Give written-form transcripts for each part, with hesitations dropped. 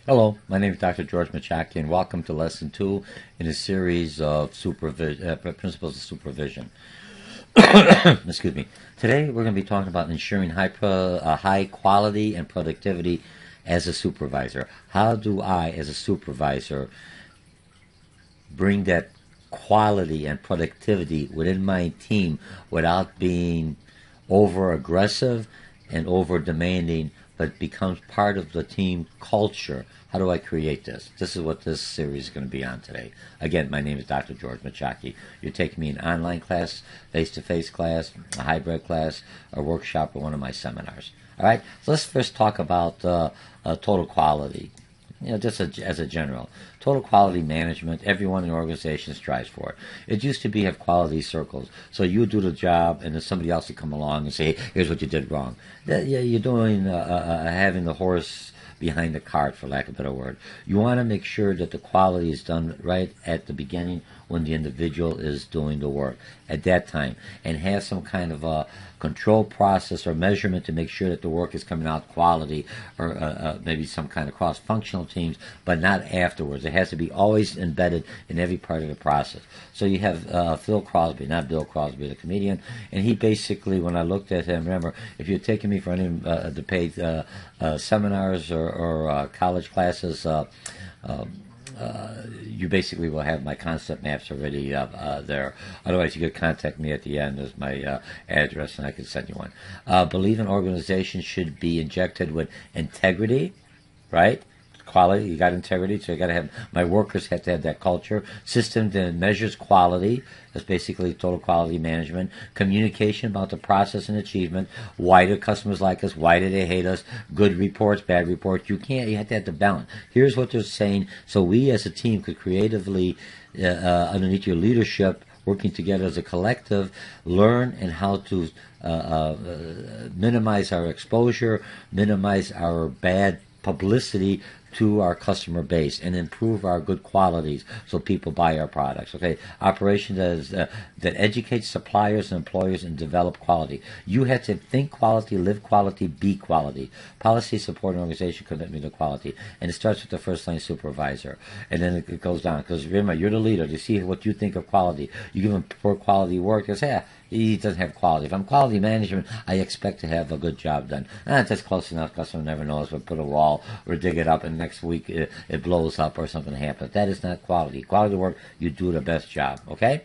Hello, my name is Dr. George Mochocki, and welcome to Lesson 2 in a series of Principles of Supervision. Excuse me. Today we're going to be talking about ensuring high quality and productivity as a supervisor. How do I, as a supervisor, bring that quality and productivity within my team without being over aggressive and over demanding, but becomes part of the team culture? How do I create this? This is what this series is going to be on today. Again, my name is Dr. George Mochocki. You're taking me an online class, face-to-face class, a hybrid class, a workshop, or one of my seminars. All right, so let's first talk about total quality. Just as a general. Total quality management, everyone in the organization strives for it. It used to be have quality circles. So you do the job, and then somebody else would come along and say, hey, here's what you did wrong. You're doing having the horse behind the cart, for lack of a better word. You want to make sure that the quality is done right at the beginning when the individual is doing the work at that time, and have some kind of a control process or measurement to make sure that the work is coming out quality, or maybe some kind of cross-functional teams, but not afterwards. It has to be always embedded in every part of the process. So you have Phil Crosby, not Bill Crosby, the comedian, and he basically, when I looked at him, remember, if you're taking me for any of the paid seminars or college classes, you basically will have my concept maps already there. Otherwise, you could contact me at the end as my address, and I can send you one. Believe an organization should be injected with integrity, right? Quality, you got integrity, so you got to have, my workers have to have that culture. System that measures quality, that's basically total quality management. Communication about the process and achievement. Why do customers like us? Why do they hate us? Good reports, bad reports. You have to have the balance. Here's what they're saying, so we as a team could creatively, underneath your leadership, working together as a collective, learn and how to minimize our exposure, minimize our bad publicity to our customer base, and improve our good qualities so people buy our products. Okay, operation that educates suppliers and employers and develop quality. You have to think quality, live quality, be quality. Policy support an organization commitment to quality, and it starts with the first line supervisor, and then it goes down. Because remember, you're the leader. They see what you think of quality. You give them poor quality work. They say, he doesn't have quality. If I'm quality management, I expect to have a good job done. That's close enough. Customer never knows. We'll put a wall or dig it up, and next week it blows up or something happens. That is not quality. Quality work, you do the best job. Okay?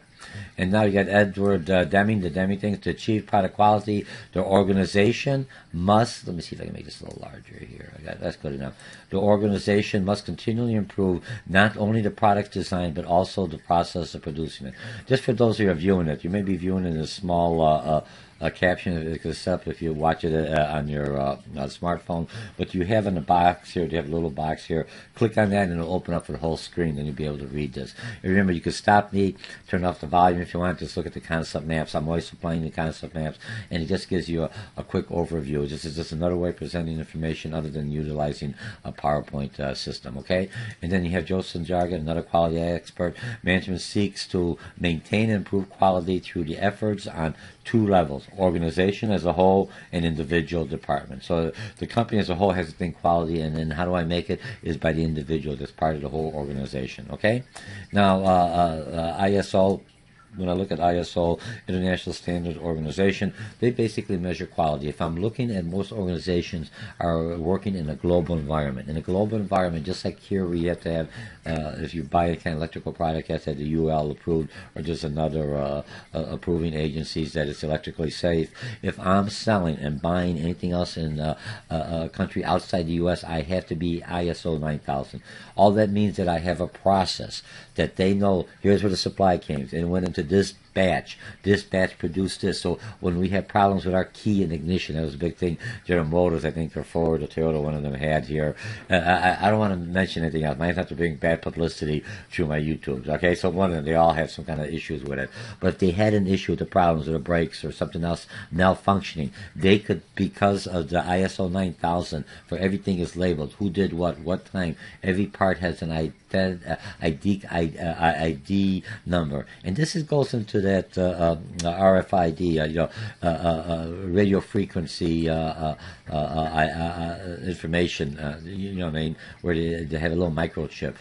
And now you got Edward Deming, the Deming things. To achieve product quality, the organization must, let me see if I can make this a little larger here. That's good enough. The organization must continually improve not only the product design, but also the process of producing it. Just for those who are viewing it, you may be viewing it in a small caption, except if you watch it on your smartphone. But you have in the box here, you have a little box here. Click on that and it'll open up for the whole screen. Then you'll be able to read this. And remember, you can stop me, turn off the volume if you want. Just look at the concept maps. I'm always supplying the concept maps, and it just gives you a quick overview. This is just another way of presenting information other than utilizing a PowerPoint system. Okay, and then you have Joseph Jargon, another quality expert. Management seeks to maintain and improve quality through the efforts on two levels: organization as a whole and individual department. So the company as a whole has to think quality, and then how do I make it is by the individual that's part of the whole organization. Okay, now ISO. When I look at ISO, International Standards Organization, they basically measure quality. If I'm looking at, most organizations are working in a global environment. In a global environment, just like here, we have to have, if you buy a kind of electrical product, you have to have the UL approved, or just another approving agencies that it's electrically safe. If I'm selling and buying anything else in a country outside the U.S., I have to be ISO 9000. All that means that I have a process that they know, here's where the supply came, and it went into this batch. This batch produced this. So when we have problems with our key and ignition, that was a big thing. General Motors, I think, or Ford or Toyota, one of them had here. I don't want to mention anything else. Might have to bring bad publicity through my YouTubes. Okay, so one of them, they all have some kind of issues with it. But if they had an issue with the problems with the brakes or something else malfunctioning, they could, because of the ISO 9000, for everything is labeled, who did what time. Every part has an ID number, and this goes into to that RFID, radio frequency information, you know what I mean, where they have a little microchip.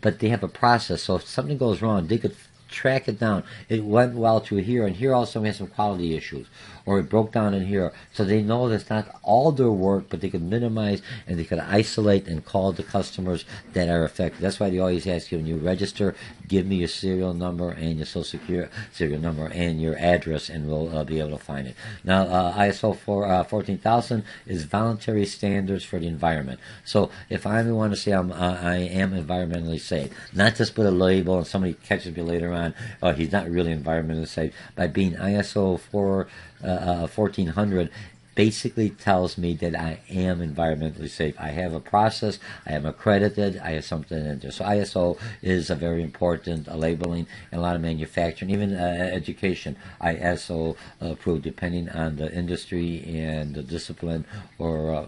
But they have a process, so if something goes wrong, they could track it down. It went well to here, and here also we have some quality issues, or it broke down in here. So they know that's not all their work, but they could minimize and they could isolate and call the customers that are affected. That's why they always ask you when you register, give me your serial number and your social security serial number and your address, and we'll be able to find it. Now, ISO 14000 is voluntary standards for the environment. So if I want to say I am environmentally safe, not just put a label and somebody catches me later on, oh, he's not really environmentally safe. By being ISO 1400, basically tells me that I am environmentally safe. I have a process, I am accredited, I have something in there. So ISO is a very important labeling in a lot of manufacturing, even education. ISO approved depending on the industry and the discipline or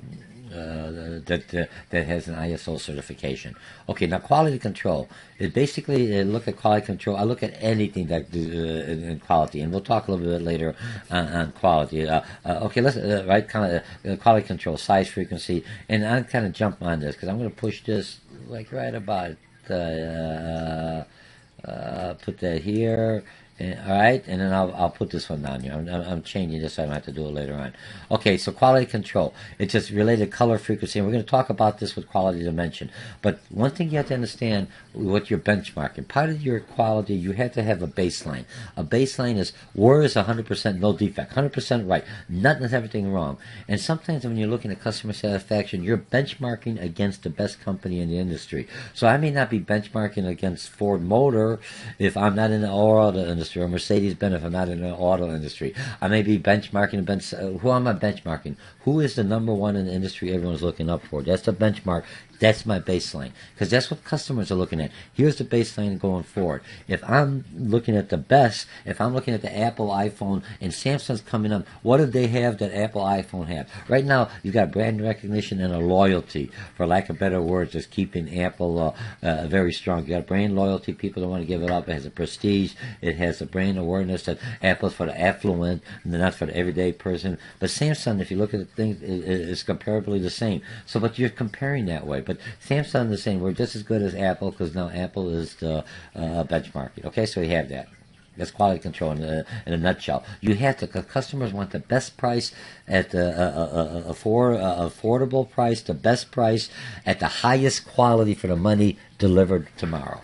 that has an ISO certification. Okay, now quality control. It basically look at quality control. I look at anything that in quality, and we'll talk a little bit later on quality. Okay, let's quality control, size, frequency, and I'm kind of jump on this because I'm going to push this like right about put that here. All right, and then I'll put this one down here. I'm changing this so I don't have to do it later on. Okay, so quality control. It's just related to color, frequency, and we're going to talk about this with quality dimension. But one thing you have to understand what you're benchmarking. Part of your quality, you have to have a baseline. A baseline is where is 100% no defect, 100% right, nothing, everything wrong. And sometimes when you're looking at customer satisfaction, you're benchmarking against the best company in the industry. So I may not be benchmarking against Ford Motor if I'm not in the auto industry, or Mercedes-Benz if I'm not in the auto industry. I may be benchmarking. Who am I benchmarking? Who is the number one in the industry everyone's looking up for? That's the benchmark. That's my baseline, because that's what customers are looking at. Here's the baseline going forward. If I'm looking at the best, if I'm looking at the Apple iPhone and Samsung's coming up, what do they have that Apple iPhone have? Right now, you've got brand recognition and a loyalty, for lack of better words, is keeping Apple very strong. You got brand loyalty, people don't want to give it up. It has a prestige. It has a brand awareness that Apple's for the affluent and not for the everyday person. But Samsung, if you look at the things, is comparably the same. So, but you're comparing that way. But Samsung is the same. We're just as good as Apple because now Apple is the benchmarking. Okay, so you have that. That's quality control in a nutshell. You have to, because customers want the best price at the affordable price, the best price at the highest quality for the money delivered tomorrow.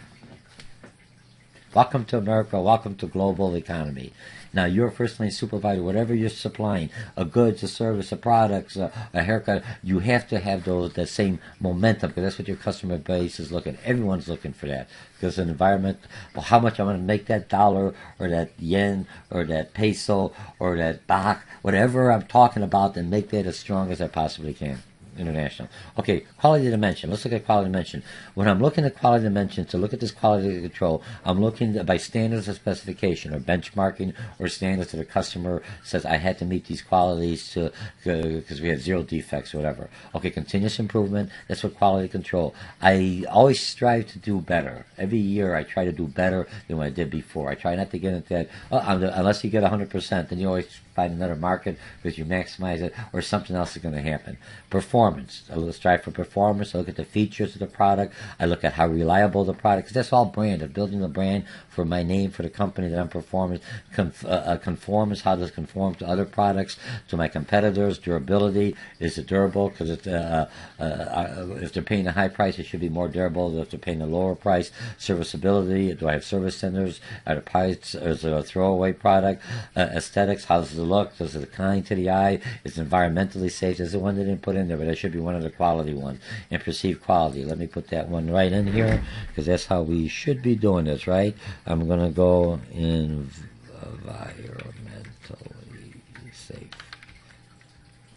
Welcome to America. Welcome to global economy. Now, you're a first-line supervisor, whatever you're supplying, a goods, a service, a products, a haircut, you have to have that same momentum, because that's what your customer base is looking. Everyone's looking for that. Because an environment, well, how much I'm going to make that dollar or that yen or that peso or that baht, whatever I'm talking about, and make that as strong as I possibly can. International. Okay, quality dimension. Let's look at quality dimension. When I'm looking at quality dimension, to look at this quality control, I'm looking by standards of specification or benchmarking or standards that the customer says I had to meet these qualities because we had zero defects or whatever. Okay, continuous improvement. That's what quality control. I always strive to do better. Every year I try to do better than what I did before. I try not to get into that, unless you get 100%, then you always find another market because you maximize it, or something else is going to happen. Performance. I strive for performance. I look at the features of the product. I look at how reliable the product, because that's all brand. I'm building a brand for my name, for the company that I'm performing. Conformance. How does it conform to other products, to my competitors? Durability. Is it durable? Because if they're paying a high price, it should be more durable than if they're paying a lower price. Serviceability. Do I have service centers? Are the price? Is it a throwaway product? Aesthetics. How does it look? Does it kind to the eye? Is it environmentally safe? There's the one they didn't put in there, but that should be one of the quality ones. And perceived quality. Let me put that one right in here, because that's how we should be doing this, right? I'm going to go environmentally safe.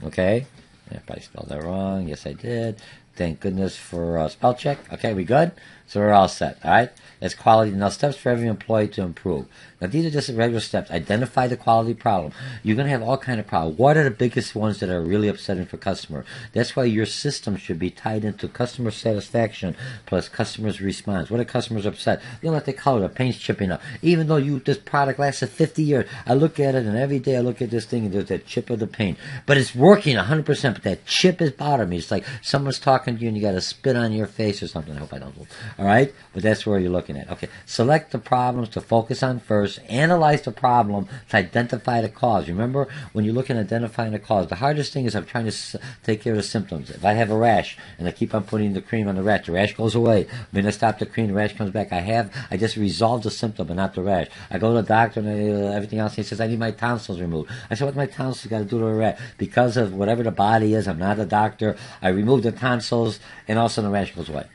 Okay? If I spelled that wrong, yes I did. Thank goodness for spell check. Okay, we good? So we're all set, all right? That's quality. Now, steps for every employee to improve. Now, these are just regular steps. Identify the quality problem. You're going to have all kind of problems. What are the biggest ones that are really upsetting for customer? That's why your system should be tied into customer satisfaction plus customers' response. What are customers upset? You don't like the color, the paint's chipping up. Even though this product lasted 50 years, I look at it, and every day I look at this thing, and there's that chip of the paint. But it's working 100%, but that chip is bothering me. It's like someone's talking to you, and you got to spit on your face or something. I hope I don't. All right? But that's where you're looking at. Okay. Select the problems to focus on first. Analyze the problem to identify the cause. Remember, when you're looking at identifying the cause, the hardest thing is I'm trying to take care of the symptoms. If I have a rash and I keep on putting the cream on the rash goes away. When I stop the cream, the rash comes back. I just resolved the symptom, but not the rash. I go to the doctor and everything else. He says, I need my tonsils removed. I said, what my tonsils got to do to a rash? Because of whatever the body is, I'm not a doctor. I remove the tonsils, and all of a sudden the rash goes away.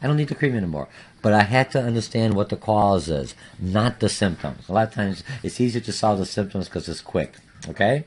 I don't need the cream anymore. But I had to understand what the cause is, not the symptoms. A lot of times, it's easier to solve the symptoms because it's quick. Okay?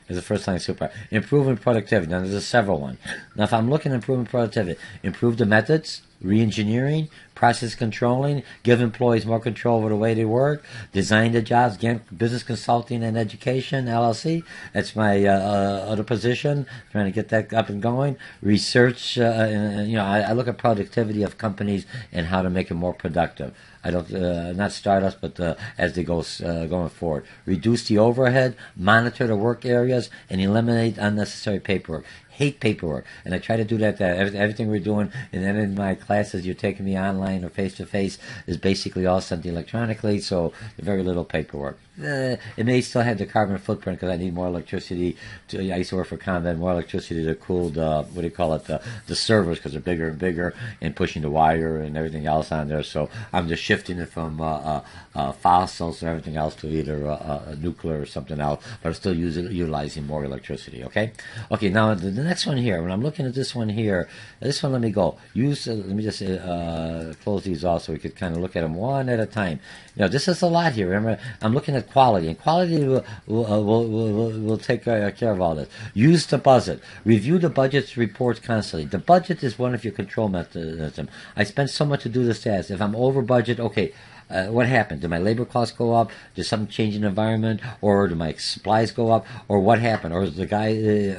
It's the first line super. Improving productivity. Now, there's several ones. Now, if I'm looking at improving productivity, improve the methods, re-engineering, process controlling, give employees more control over the way they work, design the jobs, again, business consulting and education, LLC. That's my other position, trying to get that up and going. Research, I look at productivity of companies and how to make them more productive. I don't, not startups, but as they go going forward. Reduce the overhead, monitor the work areas, and eliminate unnecessary paperwork. Hate paperwork, and I try to do that. Everything we're doing, and then in my classes, you're taking me online or face to face, is basically all sent electronically. So very little paperwork. It may still have the carbon footprint because I need more electricity. I used to work for Convent, more electricity to cool the the servers because they're bigger and bigger, and pushing the wire and everything else on there. So I'm just shifting it from fossils and everything else to either nuclear or something else, but I'm still utilizing more electricity. Okay. Now the next one here. When I'm looking at this one here, this one let me go. Let me just close these off so we could kind of look at them one at a time. This is a lot here. Remember, I'm looking at quality, and quality will take care of all this. Use the budget. Review the budget's reports constantly. The budget is one of your control mechanisms. I spend so much to do this task. If I'm over budget, okay. What happened? Did my labor costs go up? Did something change in the environment? Or do my supplies go up? Or what happened? Or is the guy,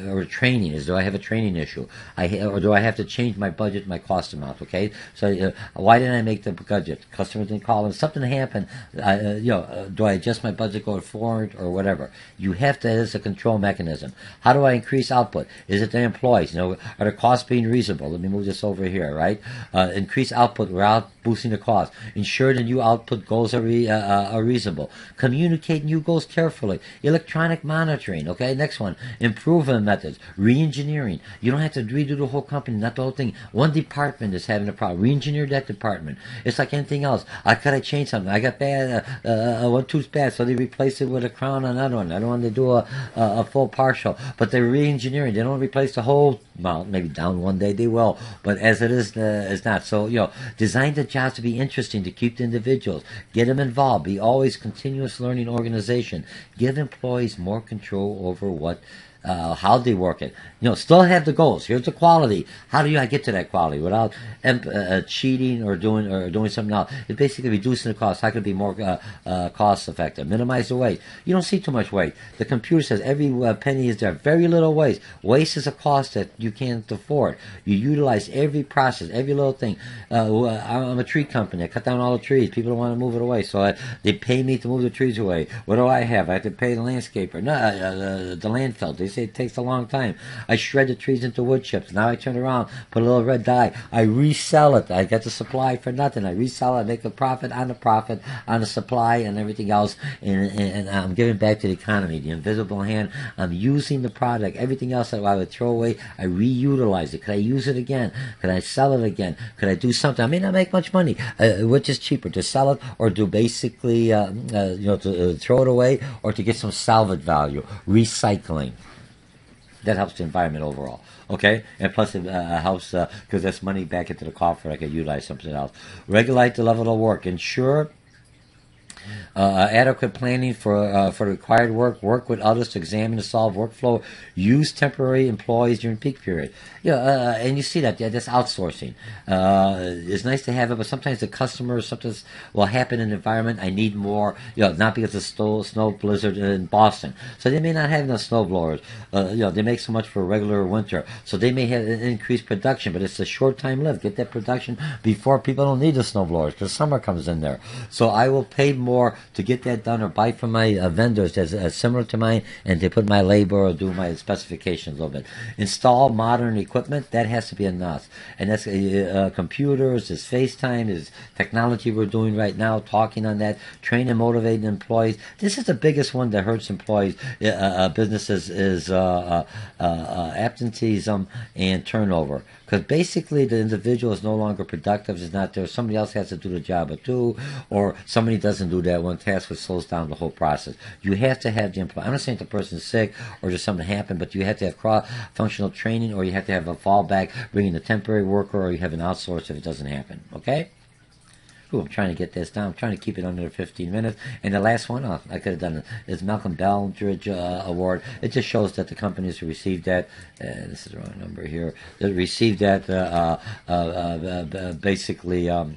or training, do I have a training issue? Or do I have to change my budget, my cost amount? Okay? So, why didn't I make the budget? Customers didn't call in. Something happened. Do I adjust my budget going forward or whatever? You have to, as a control mechanism. How do I increase output? Is it the employees? Are the costs being reasonable? Let me move this over here, right? Increase output without boosting the cost. Ensure the new output goals are reasonable. Communicate new goals carefully. Electronic monitoring. Okay, next one. Improvement methods. Re-engineering. You don't have to redo the whole company, not the whole thing. One department is having a problem. Re-engineer that department. It's like anything else. Could I change something? I got bad, one tooth's bad, so they replace it with a crown on another one. I don't want to do a full partial. But they're re-engineering. They don't replace the whole, well, maybe down one day they will. But as it is, it's not. So, design the jobs to be interesting, to keep the individuals. Get them involved. Be always continuous learning organization. Give employees more control over how they work it. Still have the goals. Here's the quality. How do I get to that quality without cheating or doing something else? It's basically reducing the cost. How can it be more cost effective? Minimize the waste. You don't see too much waste. The computer says every penny is there. Very little waste. Waste is a cost that you can't afford. You utilize every process, every little thing. I'm a tree company. I cut down all the trees. People don't want to move it away, so they pay me to move the trees away. What do I have? I have to pay the landscaper. No, the landfill. They say it takes a long time. I shred the trees into wood chips. Now I turn around, put a little red dye. I resell it. I get the supply for nothing. I resell it, make a profit on the supply and everything else. And I'm giving back to the economy. The invisible hand. I'm using the product. Everything else that I would throw away, I reutilize it. Could I use it again? Could I sell it again? Could I do something? I may not make much money. Which is cheaper, to sell it or to basically, to throw it away or to get some salvage value? Recycling. That helps the environment overall. Okay? And plus it helps because that's money back into the coffer. I can utilize something else. Regulate the level of work. Ensure Adequate planning for required work. Work with others to examine and solve workflow. Use temporary employees during peak period. And you see that. Yeah, that's outsourcing. It's nice to have it, but sometimes the customers, something will happen in the environment. I need more. Not because of snow blizzard in Boston, so they may not have enough snow blowers. They make so much for regular winter, so they may have an increased production, but it's a short time lived. Get that production before people don't need the snow blowers because summer comes in there. So I will pay more to get that done or buy from my vendors that's similar to mine, and they put my labor or do my specifications a little bit. Install modern equipment. That has to be enough. And that's computers, it's FaceTime, it's technology we're doing right now, talking on that, train and motivate employees. This is the biggest one that hurts employees, businesses, is absenteeism and turnover. Because basically the individual is no longer productive, is not there. Somebody else has to do the job of two, or somebody doesn't do that one task, which slows down the whole process. You have to have the employee. I'm not saying the person's sick or just something happened, but you have to have cross-functional training, or you have to have a fallback, bringing a temporary worker, or you have an outsource if it doesn't happen. Okay? Ooh, I'm trying to get this down. I'm trying to keep it under 15 minutes. And the last one, I could have done it, is Malcolm Baldrige Award. It just shows that the companies who received that, this is the wrong number here, that received that basically are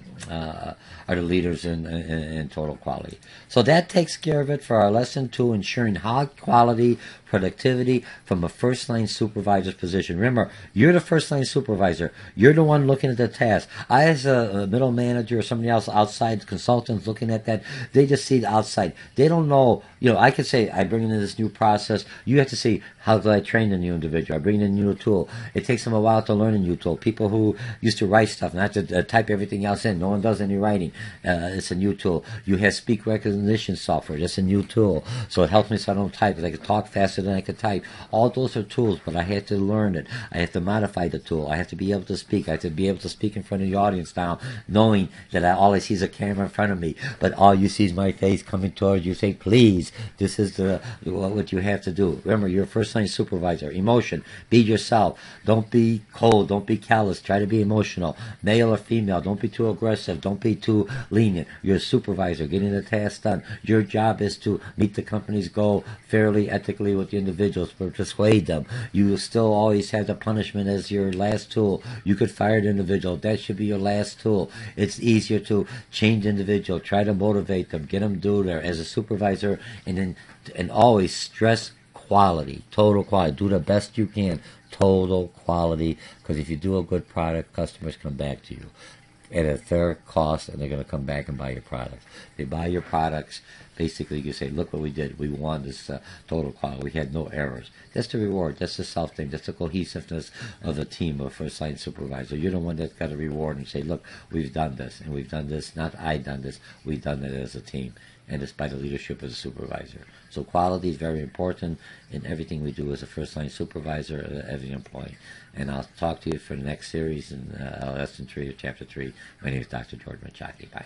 the leaders in total quality. So that takes care of it for our lesson 2, ensuring high quality productivity from a first-line supervisor's position. Remember, you're the first-line supervisor. You're the one looking at the task. I, as a middle manager or somebody else outside, consultants looking at that, they just see the outside. They don't know. I could say, I bring in this new process. You have to see, how do I train the new individual? I bring in a new tool. It takes them a while to learn a new tool. People who used to write stuff, not to type everything else in. No one does any writing. It's a new tool. You have speak recognition software. That's a new tool. So it helps me so I don't type. I can talk faster than I could type. All those are tools, but I have to learn it. I have to modify the tool. I have to be able to speak. I have to be able to speak in front of the audience now, knowing that all I see is a camera in front of me, but all you see is my face coming towards you. Say, please, this is what you have to do. Remember, you're a first-line supervisor. Emotion. Be yourself. Don't be cold. Don't be callous. Try to be emotional. Male or female. Don't be too aggressive. Don't be too lenient. You're a supervisor. Getting the task done. Your job is to meet the company's goal fairly, ethically with the individuals, but persuade them. You will still always have the punishment as your last tool. You could fire the individual. That should be your last tool. It's easier to change the individual. Try to motivate them. Get them to do there as a supervisor, and always stress quality, total quality. Do the best you can, total quality, because if you do a good product, customers come back to you at a fair cost, and they're going to come back and buy your products. They buy your products. Basically, you say, look what we did. We won this total quality. We had no errors. That's the reward. That's the self-thing. That's the cohesiveness of a team of first-line supervisor. You're the one that's got a reward and say, look, we've done this, and we've done this. Not I done this. We've done it as a team, and it's by the leadership of the supervisor. So quality is very important in everything we do as a first-line supervisor, every employee. And I'll talk to you for the next series in lesson 3 or chapter 3. My name is Dr. George Mochocki. Bye.